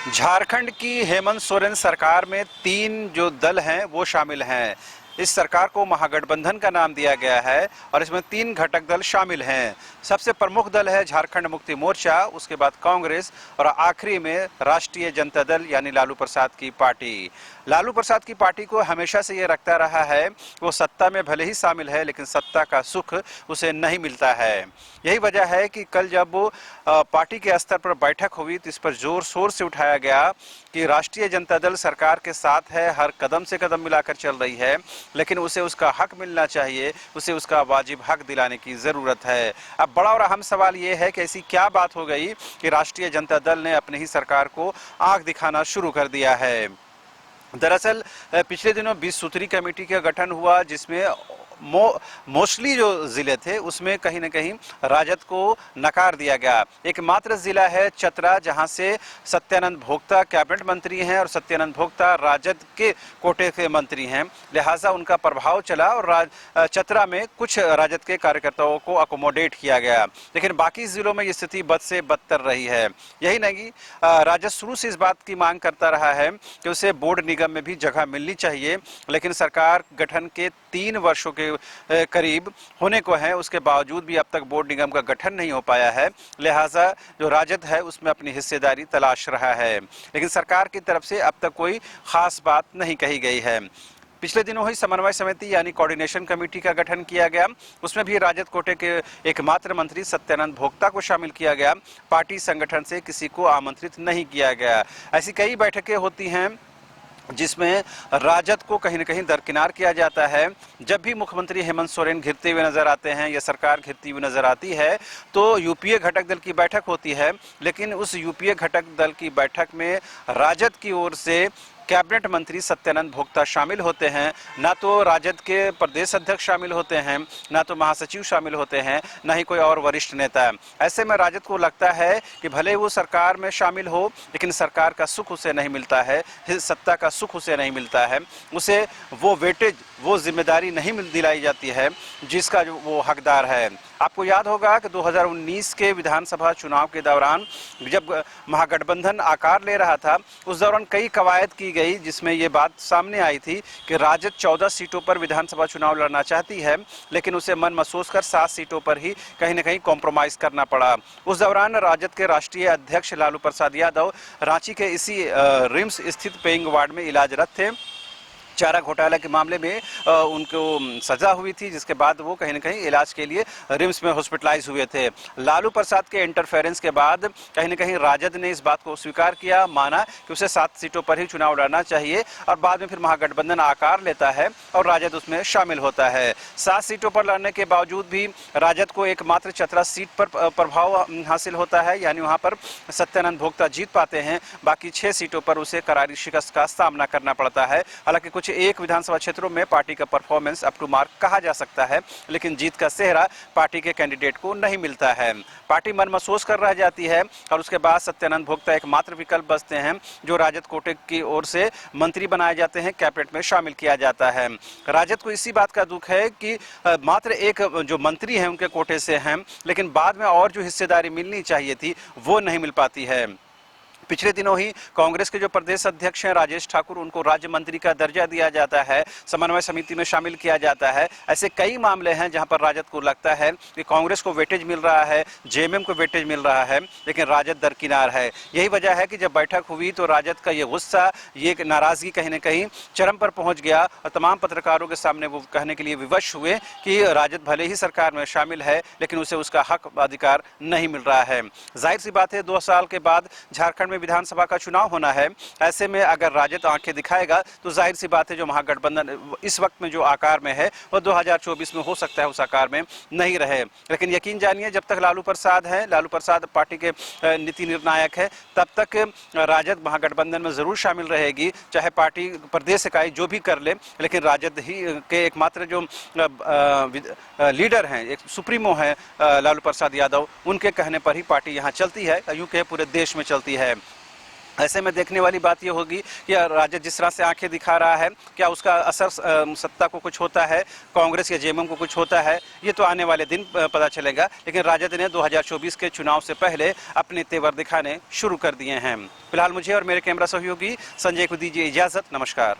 झारखंड की हेमंत सोरेन सरकार में 3 जो दल हैं वो शामिल हैं। इस सरकार को महागठबंधन का नाम दिया गया है और इसमें 3 घटक दल शामिल हैं। सबसे प्रमुख दल है झारखंड मुक्ति मोर्चा, उसके बाद कांग्रेस और आखिरी में राष्ट्रीय जनता दल यानी लालू प्रसाद की पार्टी। लालू प्रसाद की पार्टी को हमेशा से ये रखता रहा है वो सत्ता में भले ही शामिल है लेकिन सत्ता का सुख उसे नहीं मिलता है। यही वजह है कि कल जब वो पार्टी के स्तर पर बैठक हुई तो इस पर जोर शोर से उठाया गया कि राष्ट्रीय जनता दल सरकार के साथ है, हर कदम से कदम मिलाकर चल रही है, लेकिन उसे उसका हक मिलना चाहिए, उसे उसका वाजिब हक दिलाने की ज़रूरत है। अब बड़ा और अहम सवाल ये है कि ऐसी क्या बात हो गई कि राष्ट्रीय जनता दल ने अपनी ही सरकार को आंख दिखाना शुरू कर दिया है। दरअसल पिछले दिनों 20 सूत्री कमेटी का गठन हुआ जिसमें मोस्टली जो ज़िले थे उसमें कहीं ना कहीं राजद को नकार दिया गया। एकमात्र ज़िला है चतरा जहां से सत्यानंद भोक्ता कैबिनेट मंत्री हैं और सत्यानंद भोक्ता राजद के कोटे के मंत्री हैं, लिहाजा उनका प्रभाव चला और चतरा में कुछ राजद के कार्यकर्ताओं को अकोमोडेट किया गया। लेकिन बाकी ज़िलों में ये स्थिति बद से बदतर रही है। यही नहीं, राजद शुरू से इस बात की मांग करता रहा है कि उसे बोर्ड निगम में भी जगह मिलनी चाहिए, लेकिन सरकार गठन के 3 वर्षों के करीब होने को है, उसके बावजूद भी अब तक बोर्ड निगम का गठन नहीं हो पाया है। लिहाजा जो राजद है उसमें अपनी हिस्सेदारी तलाश रहा है, लेकिन सरकार की तरफ से अब तक कोई खास बात नहीं कही गई है। पिछले दिनों ही समन्वय समिति यानी कोऑर्डिनेशन कमेटी का गठन किया गया, उसमें भी राजद कोटे के एकमात्र मंत्री सत्यानंद भोक्ता को शामिल किया गया। पार्टी संगठन से किसी को आमंत्रित नहीं किया गया। ऐसी कई बैठकें होती हैं जिसमें राजद को कहीं न कहीं दरकिनार किया जाता है। जब भी मुख्यमंत्री हेमंत सोरेन घिरते हुए नजर आते हैं या सरकार घिरती हुई नजर आती है तो यूपीए घटक दल की बैठक होती है, लेकिन उस यूपीए घटक दल की बैठक में राजद की ओर से कैबिनेट मंत्री सत्यानंद भोक्ता शामिल होते हैं। ना तो राजद के प्रदेश अध्यक्ष शामिल होते हैं, ना तो महासचिव शामिल होते हैं, ना ही कोई और वरिष्ठ नेता। ऐसे में राजद को लगता है कि भले वो सरकार में शामिल हो लेकिन सरकार का सुख उसे नहीं मिलता है, सत्ता का सुख उसे नहीं मिलता है, उसे वो वेटेज, वो जिम्मेदारी नहीं दिलाई जाती है जिसका वो हकदार है। आपको याद होगा कि 2019 के विधानसभा चुनाव के दौरान जब महागठबंधन आकार ले रहा था उस दौरान कई कवायद की गई जिसमें ये बात सामने आई थी कि राजद 14 सीटों पर विधानसभा चुनाव लड़ना चाहती है, लेकिन उसे मन महसूस कर 7 सीटों पर ही कहीं न कहीं कॉम्प्रोमाइज़ करना पड़ा। उस दौरान राजद के राष्ट्रीय अध्यक्ष लालू प्रसाद यादव रांची के इसी रिम्स स्थित पेइंग वार्ड में इलाजरत थे। चारा घोटाला के मामले में उनको सजा हुई थी, जिसके बाद वो कहीं न कहीं इलाज के लिए रिम्स में हॉस्पिटलाइज हुए थे। लालू प्रसाद के इंटरफेरेंस के बाद कहीं न कहीं राजद ने इस बात को स्वीकार किया, माना कि उसे 7 सीटों पर ही चुनाव लड़ना चाहिए और बाद में फिर महागठबंधन आकार लेता है और राजद उसमें शामिल होता है। 7 सीटों पर लड़ने के बावजूद भी राजद को एकमात्र चतरा सीट पर प्रभाव हासिल होता है, यानी वहाँ पर सत्यानंद भोक्ता जीत पाते हैं। बाकी 6 सीटों पर उसे करारी शिकस्त का सामना करना पड़ता है। हालांकि कुछ एक विधानसभा क्षेत्रों में पार्टी का परफॉर्मेंस अप टू मार्क कहा जा सकता है, लेकिन जीत का सेहरा पार्टी के कैंडिडेट को नहीं मिलता है। पार्टी मनमसोस कर रह जाती है और उसके बाद सत्यानंद भोक्ता एकमात्र विकल्प बचते हैं जो राजद कोटे की ओर से मंत्री बनाए जाते हैं, कैबिनेट में शामिल किया जाता है। राजद को इसी बात का दुख है कि मात्र एक जो मंत्री हैं उनके कोटे से हैं, लेकिन बाद में और जो हिस्सेदारी मिलनी चाहिए थी वो नहीं मिल पाती है। पिछले दिनों ही कांग्रेस के जो प्रदेश अध्यक्ष हैं राजेश ठाकुर, उनको राज्य मंत्री का दर्जा दिया जाता है, समन्वय समिति में शामिल किया जाता है। ऐसे कई मामले हैं जहां पर राजद को लगता है कि कांग्रेस को वेटेज मिल रहा है, जेएमएम को वेटेज मिल रहा है, लेकिन राजद दरकिनार है। यही वजह है कि जब बैठक हुई तो राजद का ये गुस्सा, ये नाराजगी कहीं न कहीं चरम पर पहुंच गया और तमाम पत्रकारों के सामने वो कहने के लिए विवश हुए कि राजद भले ही सरकार में शामिल है लेकिन उसे उसका हक अधिकार नहीं मिल रहा है। जाहिर सी बात है 2 साल के बाद झारखंड में विधानसभा का चुनाव होना है। ऐसे में अगर राजद आंखें दिखाएगा तो जाहिर सी बात है जो महागठबंधन इस वक्त में जो आकार में है वो 2024 में हो सकता है उस आकार में नहीं रहे। लेकिन यकीन जानिए जब तक लालू प्रसाद है, लालू प्रसाद पार्टी के नीति निर्णायक है, तब तक राजद महागठबंधन में जरूर शामिल रहेगी, चाहे पार्टी प्रदेश इकाई जो भी कर ले, लेकिन राजद ही के एकमात्र जो लीडर हैं, एक सुप्रीमो है लालू प्रसाद यादव, उनके कहने पर ही पार्टी यहाँ चलती है, यूं कहे पूरे देश में चलती है। ऐसे में देखने वाली बात ये होगी कि राजद जिस तरह से आंखें दिखा रहा है, क्या उसका असर सत्ता को कुछ होता है, कांग्रेस या जेएमएम को कुछ होता है, ये तो आने वाले दिन पता चलेगा। लेकिन राजद ने 2024 के चुनाव से पहले अपने तेवर दिखाने शुरू कर दिए हैं। फिलहाल मुझे और मेरे कैमरा सहयोगी संजय को दीजिए इजाजत। नमस्कार।